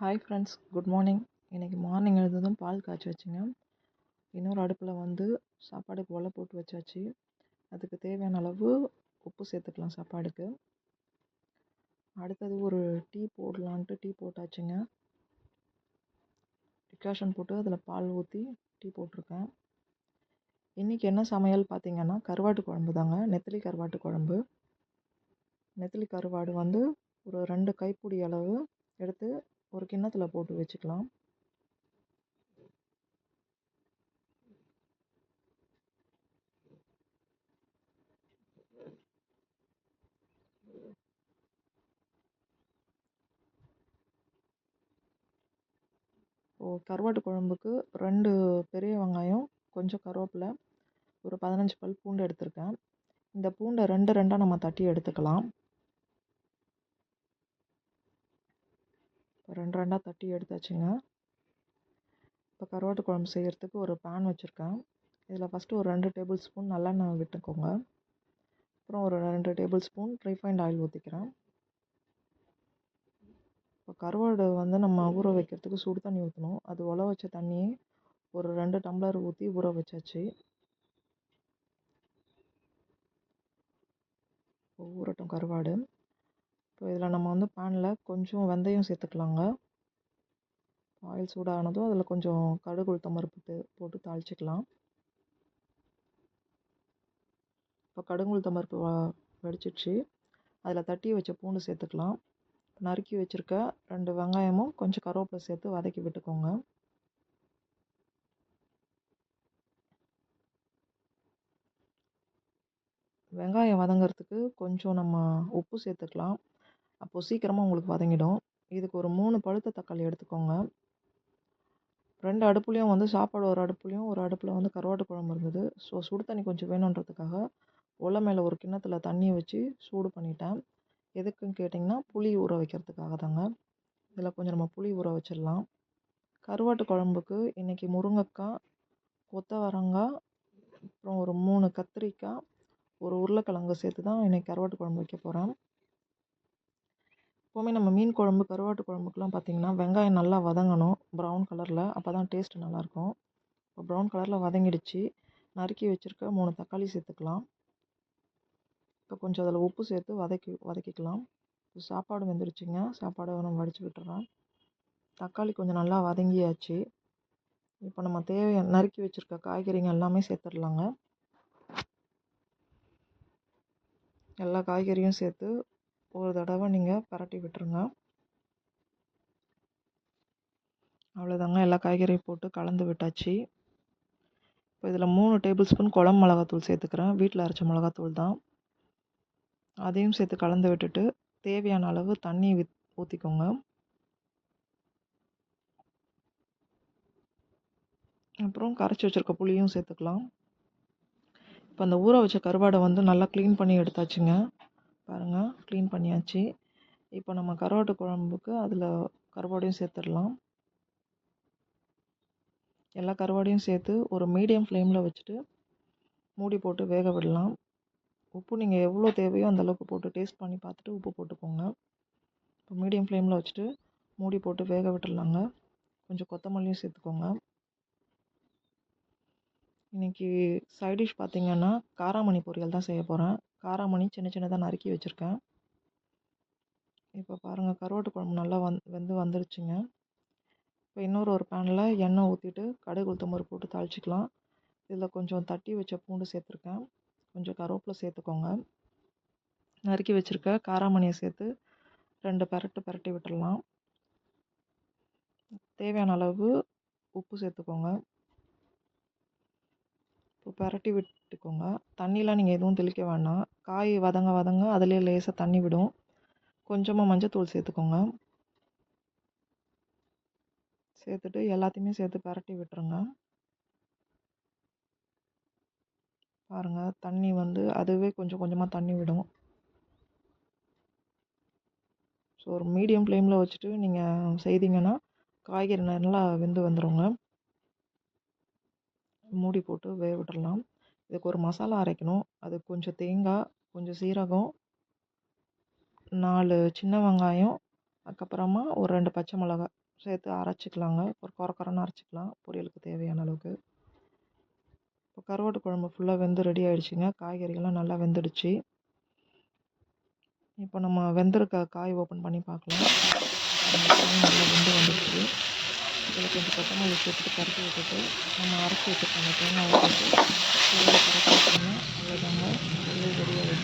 Hi friends, good morning. இன்றைக்கி morning எழுந்ததும் பால் காய்ச்சி வச்சுங்க. இன்னொரு அடுப்பில் வந்து சாப்பாடுக்கு ஒலை போட்டு வச்சாச்சு. அதுக்கு தேவையான அளவு உப்பு சேர்த்துக்கலாம் சாப்பாடுக்கு. அடுத்தது ஒரு டீ போடலான்ட்டு டீ போட்டாச்சுங்க. டிகாஷன் போட்டு அதில் பால் ஊற்றி டீ போட்டிருக்கேன். இன்றைக்கி என்ன சமையல் பார்த்திங்கன்னா, கருவாட்டு குழம்பு தாங்க. நெத்திலி கருவாட்டு குழம்பு. நெத்திலி கருவாடு வந்து ஒரு 2 கைப்பிடி அளவு எடுத்து ஒரு கிண்ணத்தில் போட்டு வச்சுக்கலாம். கருவாட்டு குழம்புக்கு 2 பெரிய வெங்காயம், கொஞ்சம் கருவேப்பிலை, ஒரு 15 பல் பூண்டு எடுத்திருக்கேன். இந்த பூண்டை 2 நம்ம தட்டி எடுத்துக்கலாம். 2 தட்டி எடுத்தாச்சுங்க. இப்போ கருவாட்டு குழம்பு செய்கிறதுக்கு ஒரு பேன் வச்சுருக்கேன். இதில் ஃபஸ்ட்டு ஒரு 2 டேபிள் ஸ்பூன் நல்லெண்ணெய் விட்டுக்கோங்க. அப்புறம் ஒரு 2 டேபிள் ஸ்பூன் ரீஃபைண்ட் ஆயில் ஊற்றிக்கிறேன். இப்போ கருவாடு வந்து நம்ம ஊற வைக்கிறதுக்கு சுடு தண்ணி ஊற்றணும். அது உல வச்ச தண்ணியை ஒரு 2 டம்ளர் ஊற்றி ஊற வச்சாச்சு. ஊறட்டும் கருவாடு. இப்போ இதில் நம்ம வந்து பேனில் கொஞ்சம் வெந்தயம் சேர்த்துக்கலாங்க. ஆயில் சூடானதும் அதில் கொஞ்சம் கடுகு உளுத்தம் பருப்பு போட்டு தாளிச்சிக்கலாம். இப்போ கடுகு உளுத்தம் பருப்பு வெடிச்சிடுச்சு. அதில் தட்டி வச்ச பூண்டு சேர்த்துக்கலாம். நறுக்கி வச்சுருக்க 2 வெங்காயமும் கொஞ்சம் கருவேப்பிலை சேர்த்து வதக்கி விட்டுக்கோங்க. வெங்காயம் வதங்கிறதுக்கு கொஞ்சம் நம்ம உப்பு சேர்த்துக்கலாம். அப்போது சீக்கிரமாக உங்களுக்கு வதங்கிடும். இதுக்கு ஒரு 3 பழுத்த தக்காளி எடுத்துக்கோங்க. 2 அடுப்புலேயும் வந்து சாப்பாடு ஒரு அடுப்புலேயும் ஒரு அடுப்பில் வந்து கருவாட்டு குழம்பு இருந்தது. ஸோ சுடு தண்ணி கொஞ்சம் வேணுன்றதுக்காக ஒலை மேலே ஒரு கிண்ணத்தில் தண்ணி வச்சு சூடு பண்ணிட்டேன். எதுக்குன்னு கேட்டிங்கன்னா, புளி ஊற வைக்கிறதுக்காக தாங்க. இதில் கொஞ்சம் நம்ம புளி ஊற வச்சிடலாம். கருவாட்டு குழம்புக்கு இன்றைக்கி முருங்கைக்காய், கொத்தவரங்காய், அப்புறம் ஒரு 3 கத்திரிக்காய், ஒரு உருளைக்கிழங்கு சேர்த்து தான் இன்றைக்கி கருவாட்டு குழம்பு வைக்க போகிறேன். எப்போவுமே நம்ம மீன் குழம்பு, கருவாட்டு குழம்புக்கெலாம் பார்த்திங்கன்னா வெங்காயம் நல்லா வதங்கணும் ப்ரௌன் கலரில். அப்போ தான் டேஸ்ட்டு நல்லாயிருக்கும். இப்போ ப்ரௌன் கலரில் வதங்கிடுச்சு. நறுக்கி வச்சுருக்க 3 தக்காளி சேர்த்துக்கலாம். இப்போ கொஞ்சம் அதில் உப்பு சேர்த்து வதக்கிக்கலாம். இப்போ சாப்பாடு வெந்துருச்சுங்க. சாப்பாடை நம்ம வடித்து விட்டுறோம். தக்காளி கொஞ்சம் நல்லா வதங்கியாச்சு. இப்போ நம்ம நறுக்கி வச்சுருக்க காய்கறிங்க எல்லாமே சேர்த்துடலாங்க. எல்லா காய்கறியும் சேர்த்து ஒரு தடவை நீங்கள் பரட்டி விட்டுருங்க. அவ்வளோதாங்க, எல்லா காய்கறியும் போட்டு கலந்து விட்டாச்சு. இப்போ இதில் 3 டேபிள் ஸ்பூன் குழம்பு மிளகாத்தூள் சேர்த்துக்கிறேன். வீட்டில் அரைச்ச மிளகாத்தூள் தான். அதையும் சேர்த்து கலந்து விட்டுட்டு தேவையான அளவு தண்ணி ஊற்றிக்கோங்க. அப்புறம் கரைச்சி வச்சுருக்க புளியும் சேர்த்துக்கலாம். இப்போ அந்த ஊற வச்ச கருவாடை வந்து நல்லா க்ளீன் பண்ணி எடுத்தாச்சுங்க. பாருங்கள், க்ளீன் பண்ணியாச்சு. இப்போ நம்ம கருவாட்டு குழம்புக்கு அதில் கருவாடையும் சேர்த்துடலாம். எல்லா கருவாடையும் சேர்த்து ஒரு மீடியம் ஃப்ளேமில் வச்சுட்டு மூடி போட்டு வேக விடலாம். உப்பு நீங்கள் எவ்வளோ தேவையோ அந்தளவுக்கு போட்டு டேஸ்ட் பண்ணி பார்த்துட்டு உப்பு போட்டுக்கோங்க. இப்போ மீடியம் ஃப்ளேமில் வச்சுட்டு மூடி போட்டு வேக விட்டுடலாங்க. கொஞ்சம் கொத்தமல்லியும் சேர்த்துக்கோங்க. இன்றைக்கி சைடிஷ் பார்த்திங்கன்னா காராமணி பொரியல் தான் செய்ய போகிறேன். காராமணி சின்ன சின்னதாக நறுக்கி வச்சுருக்கேன். இப்போ பாருங்கள், கருவாட்டு குழம்பு நல்லா வந்துருச்சுங்க. இப்போ இன்னொரு பேனில் எண்ணெய் ஊற்றிட்டு கடுகு உளுத்தம் பருப்பு போட்டு தாளிச்சிக்கலாம். இதில் கொஞ்சம் தட்டி வச்ச பூண்டு சேர்த்துருக்கேன். கொஞ்சம் கருவேப்பிலை சேர்த்துக்கோங்க. நறுக்கி வச்சுருக்க காராமணியை சேர்த்து 2 பரட்டி விட்டுடலாம். தேவையான அளவு உப்பு சேர்த்துக்கோங்க. இப்போ பரட்டி விட்டுக்கோங்க. தண்ணிலாம் நீங்கள் எதுவும் தெளிக்க வேண்டாம். காய் வதங்க அதிலே லேசாக தண்ணி விடும். கொஞ்சமாக மஞ்சத்தூள் சேர்த்துக்கோங்க. சேர்த்துட்டு எல்லாத்தையுமே சேர்த்து பரட்டி விட்டுருங்க. பாருங்கள், தண்ணி வந்து அதுவே கொஞ்சம் கொஞ்சமாக தண்ணி விடும். ஸோ ஒரு மீடியம் ஃப்ளேமில் வச்சுட்டு நீங்கள் செய்தீங்கன்னா காய்கறி நல்லா வெந்து வந்துடுங்க. மூடி போட்டு வேக விட்டுடலாம். இதுக்கு ஒரு மசாலா அரைக்கணும். அது கொஞ்சம் தேங்காய், கொஞ்சம் சீரகம், 4 சின்ன வெங்காயம், அதுக்கப்புறமா ஒரு 2 பச்சை மிளகாய் சேர்த்து அரைச்சிக்கலாங்க. ஒரு கொர கொரன்னு அரைச்சிக்கலாம் பொரியலுக்கு தேவையான அளவுக்கு. இப்போ கருவாட்டு குழம்பு ஃபுல்லாக வெந்து ரெடி ஆகிடுச்சிங்க. காய்கறிகள்லாம் நல்லா வெந்துடுச்சு. இப்போ நம்ம வெந்திருக்க காய் ஓப்பன் பண்ணி பார்க்கலாம். காய் நல்லா வெந்து வந்துடுச்சு. இதில் கொஞ்சம் கொத்தமல்லி சேர்த்துட்டு பருப்பு விட்டுட்டு நம்ம அரைச்சி வச்சுருக்க அந்த தேங்காயை போட்டு நல்லா கரைச்சி வச்சிங்கன்னா அவ்வளோதாங்க. பொரியல் ரெடி ஆகிடுச்சு.